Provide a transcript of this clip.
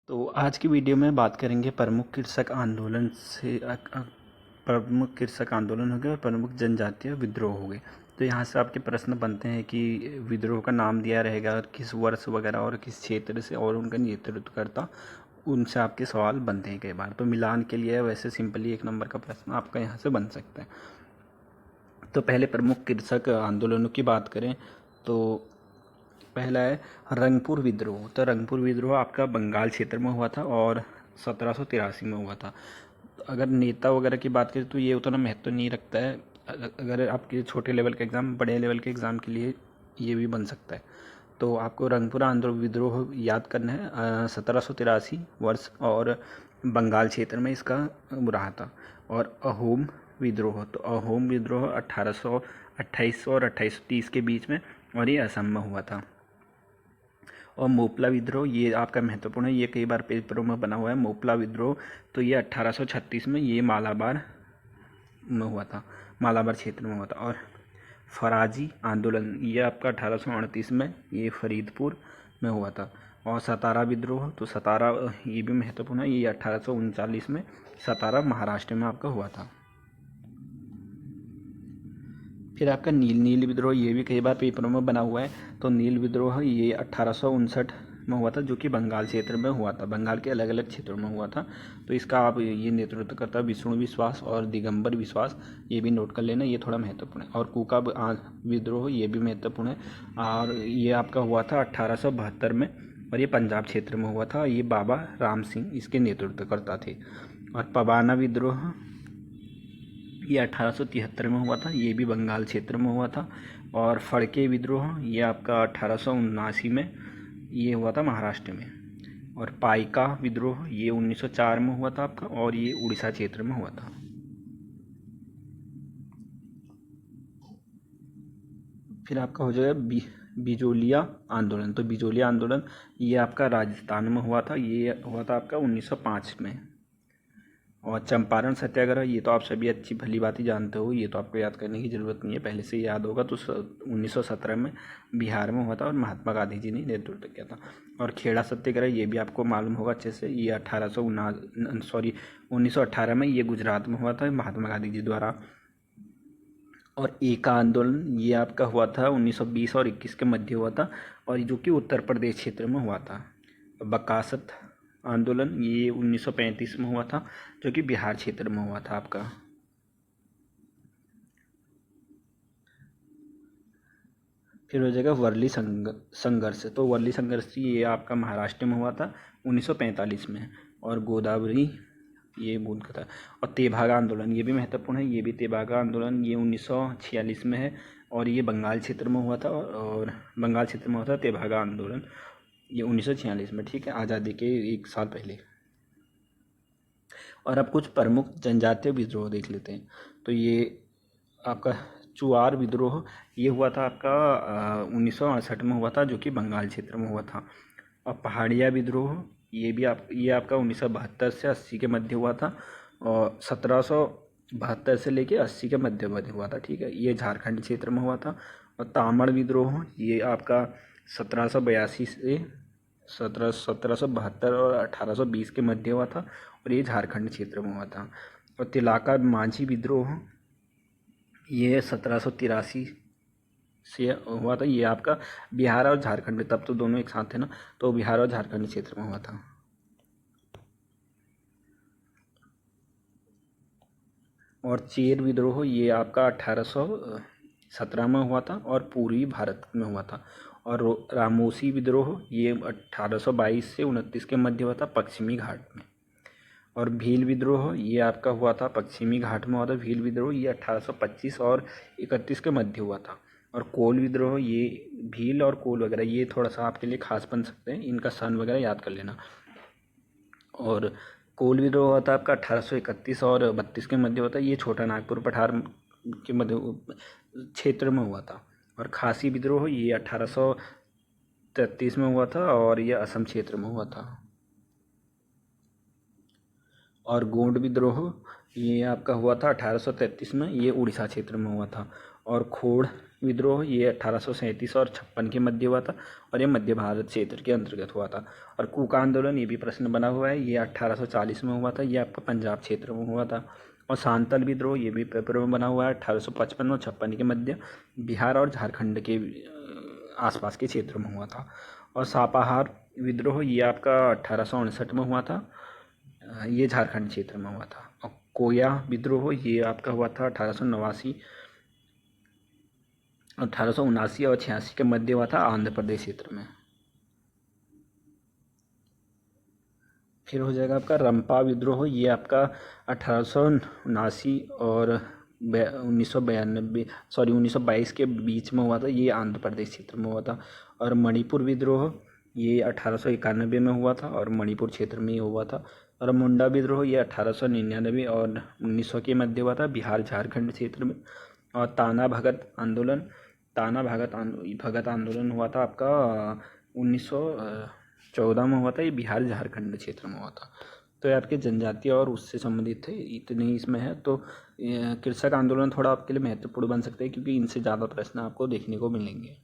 तो आज की वीडियो में बात करेंगे प्रमुख कृषक आंदोलन से प्रमुख कृषक आंदोलन हो गए और प्रमुख जनजातीय विद्रोह हो गए। तो यहाँ से आपके प्रश्न बनते हैं कि विद्रोह का नाम दिया रहेगा और किस वर्ष वगैरह और किस क्षेत्र से और उनका नेतृत्वकर्ता, उनसे आपके सवाल बनते हैं कई बार। तो मिलान के लिए वैसे सिंपली 1 नंबर का प्रश्न आपका यहाँ से बन सकता है। तो पहले प्रमुख कृषक आंदोलनों की बात करें तो पहला है रंगपुर विद्रोह। तो रंगपुर विद्रोह आपका बंगाल क्षेत्र में हुआ था और 1783 में हुआ था। अगर नेता वगैरह की बात करें तो ये उतना महत्व नहीं रखता है। अगर आपके छोटे लेवल के एग्ज़ाम, बड़े लेवल के एग्ज़ाम के लिए ये भी बन सकता है। तो आपको रंगपुर आंदोलन विद्रोह याद करना है। 1783 वर्ष और बंगाल क्षेत्र में इसका रहा था। और अहोम विद्रोह, तो अहोम विद्रोह 1828 और 2830 के बीच में, और ये असम में हुआ था। और मोपला विद्रोह ये आपका महत्वपूर्ण है, ये कई बार पेपरों में बना हुआ है। मोपला विद्रोह तो ये 1836 में ये मालाबार में हुआ था, मालाबार क्षेत्र में हुआ था। और फराजी आंदोलन ये आपका 1838 में ये फरीदपुर में हुआ था। और सतारा विद्रोह, तो सतारा ये भी महत्वपूर्ण है, ये 1839 में सतारा महाराष्ट्र में आपका हुआ था। फिर आपका नील विद्रोह ये भी कई बार पेपरों में बना हुआ है। तो नील विद्रोह ये 1859 में हुआ था, जो कि बंगाल क्षेत्र में हुआ था, बंगाल के अलग अलग क्षेत्रों में हुआ था। तो इसका आप ये नेतृत्व करता विष्णु विश्वास और दिगंबर विश्वास, ये भी नोट कर लेना, ये थोड़ा महत्वपूर्ण है। और कुका विद्रोह ये भी महत्वपूर्ण है, और ये आपका हुआ था 1872 में, और ये पंजाब क्षेत्र में हुआ था। ये बाबा राम सिंह इसके नेतृत्वकर्ता थे। और पबाना विद्रोह ये 1873 में हुआ था, ये भी बंगाल क्षेत्र में हुआ था। और फड़के विद्रोह ये आपका 1879 में ये हुआ था महाराष्ट्र में। और पाइका विद्रोह ये 1904 में हुआ था आपका, और ये उड़ीसा क्षेत्र में हुआ था। फिर आपका हो जाएगा बिजोलिया आंदोलन। तो बिजोलिया आंदोलन ये आपका राजस्थान में हुआ था, ये हुआ था आपका 1905 में। और चंपारण सत्याग्रह ये तो आप सभी अच्छी भली बात ही जानते हो, ये तो आपको याद करने की ज़रूरत नहीं है, पहले से याद होगा। तो 1917 में बिहार में हुआ था और महात्मा गांधी जी ने नेतृत्व किया था। और खेड़ा सत्याग्रह ये भी आपको मालूम होगा अच्छे से, ये 1918 में ये गुजरात में हुआ था महात्मा गांधी जी द्वारा। और एका आंदोलन ये आपका हुआ था 1920 और 21 के मध्य हुआ था, और जो कि उत्तर प्रदेश क्षेत्र में हुआ था। बकासत आंदोलन ये 1935 में हुआ था, जो कि बिहार क्षेत्र में हुआ था आपका। फिर हो जाएगा वर्ली संघर्ष। तो वर्ली संघर्ष ये आपका महाराष्ट्र में हुआ था 1945 में। और गोदावरी ये बूंद का था। और तेभागा आंदोलन ये भी महत्वपूर्ण है, ये भी तेभागा आंदोलन ये 1946 में है, और ये बंगाल क्षेत्र में हुआ था। और बंगाल क्षेत्र में हुआ था तेभागा आंदोलन ये 1946 में, ठीक है, आज़ादी के 1 साल पहले। और अब कुछ प्रमुख जनजातीय विद्रोह देख लेते हैं। तो ये आपका चुआर विद्रोह ये हुआ था आपका 1968 में हुआ था, जो कि बंगाल क्षेत्र में हुआ था। और पहाड़िया विद्रोह ये आपका 1972 से 80 के मध्य हुआ था, और 1772 से लेके 80 के मध्य हुआ था, ठीक है, ये झारखंड क्षेत्र में हुआ था। और तामड़ विद्रोह ये आपका 1782 से 1772 और 1820 के मध्य हुआ था, और ये झारखंड क्षेत्र में हुआ था। और तिलाका मांझी विद्रोह ये 1783 से हुआ था, ये आपका बिहार और झारखंड, तब तो दोनों एक साथ थे ना, तो बिहार और झारखंड क्षेत्र में हुआ था। और चेर विद्रोह ये आपका 1817 में हुआ था, और पूर्वी भारत में हुआ था। और रामोसी विद्रोह ये 1822 से 29 के मध्य हुआ था, पश्चिमी घाट में। और भील विद्रोह ये आपका हुआ था पश्चिमी घाट में हुआ था। भील विद्रोह ये 1825 और 31 के मध्य हुआ था। और कोल विद्रोह ये भील और कोल वगैरह ये थोड़ा सा आपके लिए खास बन सकते हैं, इनका सन वगैरह याद कर लेना। और कोल विद्रोह हुआ था आपका 1831 और 32 के मध्य होता है, ये छोटा नागपुर पठार के मध्य क्षेत्र में हुआ था। और खासी विद्रोह ये 1833 में हुआ था, और ये असम क्षेत्र में हुआ था। और गोंड विद्रोह ये आपका हुआ था 1833 में, ये उड़ीसा क्षेत्र में हुआ था। और खोड़ विद्रोह ये 1837 और 56 के मध्य हुआ था और ये मध्य भारत क्षेत्र के अंतर्गत हुआ था। और कूका आंदोलन ये भी प्रश्न बना हुआ है, ये 1840 में हुआ था, ये आपका पंजाब क्षेत्र में हुआ था। और सांतल विद्रोह ये भी पेपर में बना हुआ है, 1855 और 56 के मध्य बिहार और झारखंड के आसपास के क्षेत्र में हुआ था। और सापाहार विद्रोह ये आपका 1859 में हुआ था, ये झारखंड क्षेत्र में हुआ था। और कोया विद्रोह ये आपका हुआ था 1879 और 86 के मध्य हुआ था, आंध्र प्रदेश क्षेत्र में। फिर हो जाएगा आपका रंपा विद्रोह, ये आपका 1879 और 1922 के बीच में हुआ था, ये आंध्र प्रदेश क्षेत्र में हुआ था। और मणिपुर विद्रोह ये 1891 में हुआ था और मणिपुर क्षेत्र में ही हुआ था। और मुंडा विद्रोह ये 1899 और 1900 के मध्य हुआ था, बिहार झारखंड क्षेत्र में। और ताना भगत आंदोलन हुआ था आपका 1914 में हुआ था, ये बिहार झारखंड क्षेत्र में हुआ था। तो ये आपके जनजातीय और उससे संबंधित थे, इतने ही इसमें है। तो कृषक आंदोलन थोड़ा आपके लिए महत्वपूर्ण बन सकते हैं क्योंकि इनसे ज़्यादा प्रश्न आपको देखने को मिलेंगे।